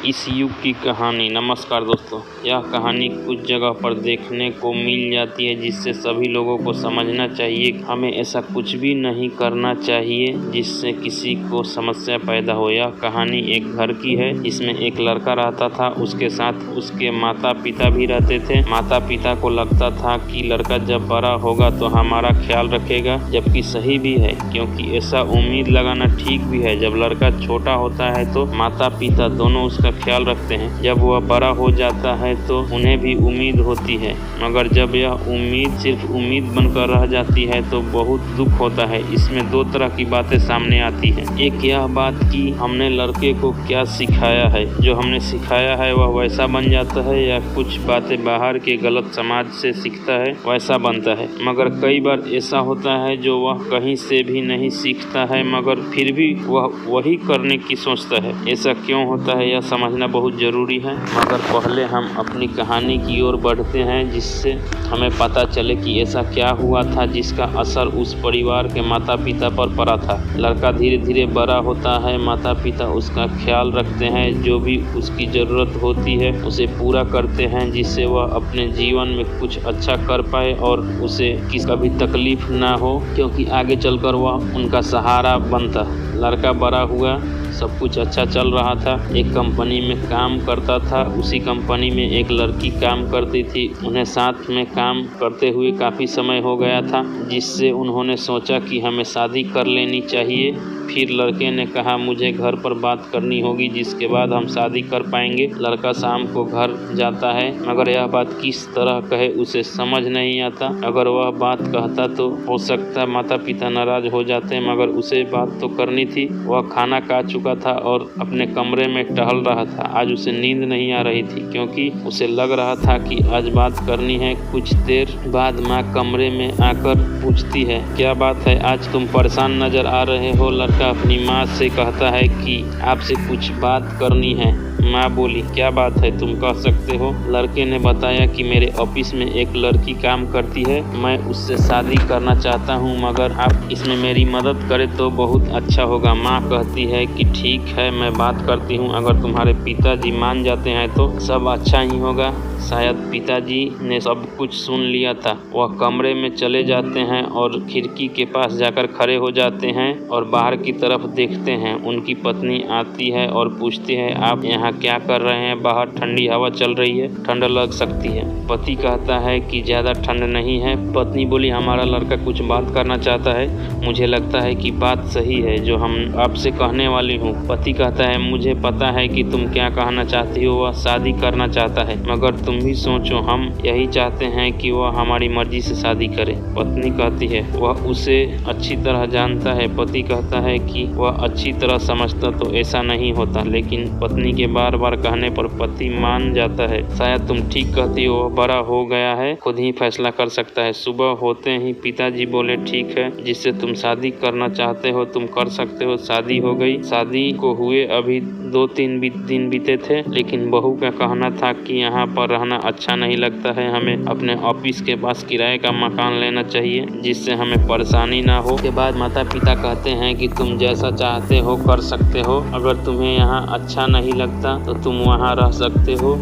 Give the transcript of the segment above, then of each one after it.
इस युग की कहानी। नमस्कार दोस्तों, यह कहानी कुछ जगह पर देखने को मिल जाती है जिससे सभी लोगों को समझना चाहिए हमें ऐसा कुछ भी नहीं करना चाहिए जिससे किसी को समस्या पैदा हो। यह कहानी एक घर की है जिसमें एक लड़का रहता था, उसके साथ उसके माता पिता भी रहते थे। माता पिता को लगता था कि लड़का जब बड़ा होगा तो हमारा ख्याल रखेगा, जबकि सही भी है क्योंकि ऐसा उम्मीद लगाना ठीक भी है। जब लड़का छोटा होता है तो माता पिता दोनों उसका ख्याल रखते हैं, जब वह बड़ा हो जाता है तो उन्हें भी उम्मीद होती है, मगर जब यह उम्मीद सिर्फ उम्मीद बनकर रह जाती है तो बहुत दुख होता है। इसमें दो तरह की बातें सामने आती हैं। एक यह बात कि हमने लड़के को क्या सिखाया है, जो हमने सिखाया है वह वैसा बन जाता है, या कुछ बातें बाहर के गलत समाज से सीखता है वैसा बनता है। मगर कई बार ऐसा होता है जो वह कहीं से भी नहीं सीखता है मगर फिर भी वह वही करने की सोचता है। ऐसा क्यों होता है यह समझना बहुत ज़रूरी है। मगर पहले हम अपनी कहानी की ओर बढ़ते हैं जिससे हमें पता चले कि ऐसा क्या हुआ था जिसका असर उस परिवार के माता पिता पर पड़ा था। लड़का धीरे धीरे बड़ा होता है, माता पिता उसका ख्याल रखते हैं, जो भी उसकी ज़रूरत होती है उसे पूरा करते हैं जिससे वह अपने जीवन में कुछ अच्छा कर पाए और उसे कभी तकलीफ ना हो, क्योंकि आगे चलकर वह उनका सहारा बनता। लड़का बड़ा हुआ, सब कुछ अच्छा चल रहा था। एक कंपनी में काम करता था, उसी कंपनी में एक लड़की काम करती थी। उन्हें साथ में काम करते हुए काफ़ी समय हो गया था, जिससे उन्होंने सोचा कि हमें शादी कर लेनी चाहिए। फिर लड़के ने कहा मुझे घर पर बात करनी होगी, जिसके बाद हम शादी कर पाएंगे। लड़का शाम को घर जाता है, मगर यह बात किस तरह कहे उसे समझ नहीं आता। अगर वह बात कहता तो हो सकता माता पिता नाराज हो जाते, मगर उसे बात तो करनी थी। वह खाना खा चुका था और अपने कमरे में टहल रहा था। आज उसे नींद नहीं आ रही थी क्योंकि उसे लग रहा था कि आज बात करनी है। कुछ देर बाद माँ कमरे में आकर पूछती है, क्या बात है, आज तुम परेशान नजर आ रहे हो। लड़का अपनी माँ से कहता है कि आपसे कुछ बात करनी है। माँ बोली, क्या बात है, तुम कह सकते हो। लड़के ने बताया कि मेरे ऑफिस में एक लड़की काम करती है, मैं उससे शादी करना चाहता हूँ, मगर आप इसमें मेरी मदद करें तो बहुत अच्छा होगा। माँ कहती है कि ठीक है, मैं बात करती हूँ। अगर तुम्हारे पिताजी मान जाते हैं तो सब अच्छा ही होगा। शायद पिताजी ने सब कुछ सुन लिया था। वह कमरे में चले जाते हैं और खिड़की के पास जाकर खड़े हो जाते हैं और बाहर की तरफ देखते हैं। उनकी पत्नी आती है और पूछती है, आप यहाँ क्या कर रहे हैं, बाहर ठंडी हवा चल रही है, ठंड लग सकती है। पति कहता है कि ज़्यादा ठंड नहीं है। पत्नी बोली, हमारा लड़का कुछ बात करना चाहता है, मुझे लगता है कि बात सही है जो हम आपसे कहने वाली हूँ। पति कहता है, मुझे पता है कि तुम क्या कहना चाहती हो, वह शादी करना चाहता है, मगर तुम भी सोचो, हम यही चाहते हैं कि वह हमारी मर्जी से शादी करे। पत्नी कहती है, वह उसे अच्छी तरह जानता है। पति कहता है कि वह अच्छी तरह समझता तो ऐसा नहीं होता, लेकिन पत्नी के बार बार कहने पर पति मान जाता है। शायद तुम ठीक कहती हो, वह बड़ा हो गया है, खुद ही फैसला कर सकता है। सुबह होते ही पिताजी बोले, ठीक है, जिससे तुम शादी करना चाहते हो तुम कर सकते हो। शादी हो गई। शादी को हुए अभी 2-3 दिन बीते थे, लेकिन बहू का कहना था कि यहाँ पर रहना अच्छा नहीं लगता है, हमें अपने ऑफिस के पास किराए का मकान लेना चाहिए जिससे हमें परेशानी ना हो। के बाद माता पिता कहते हैं कि तुम जैसा चाहते हो कर सकते हो, अगर तुम्हें यहाँ अच्छा नहीं लगता तो तुम वहाँ रह सकते हो।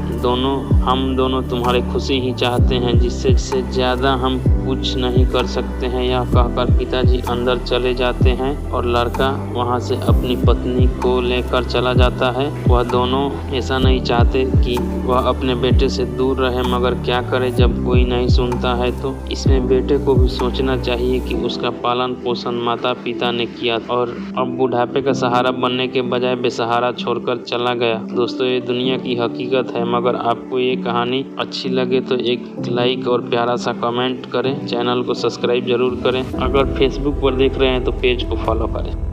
हम दोनों तुम्हारी खुशी ही चाहते हैं, जिससे ज़्यादा हम कुछ नहीं कर सकते हैं। यह कहकर पिताजी अंदर चले जाते हैं और लड़का वहाँ से अपनी पत्नी को लेकर चला जाता है। वह दोनों ऐसा नहीं चाहते कि वह अपने बेटे से दूर रहे, मगर क्या करे जब कोई नहीं सुनता है। तो इसमें बेटे को भी सोचना चाहिए कि उसका पालन पोषण माता पिता ने किया और अब बुढ़ापे का सहारा बनने के बजाय बेसहारा छोड़कर चला गया। दोस्तों, ये दुनिया की हकीकत है। मगर आपको ये कहानी अच्छी लगे तो एक लाइक और प्यारा सा कमेंट करें। चैनल को सब्सक्राइब जरूर करें। अगर फेसबुक पर देख रहे हैं तो पेज को फॉलो करें।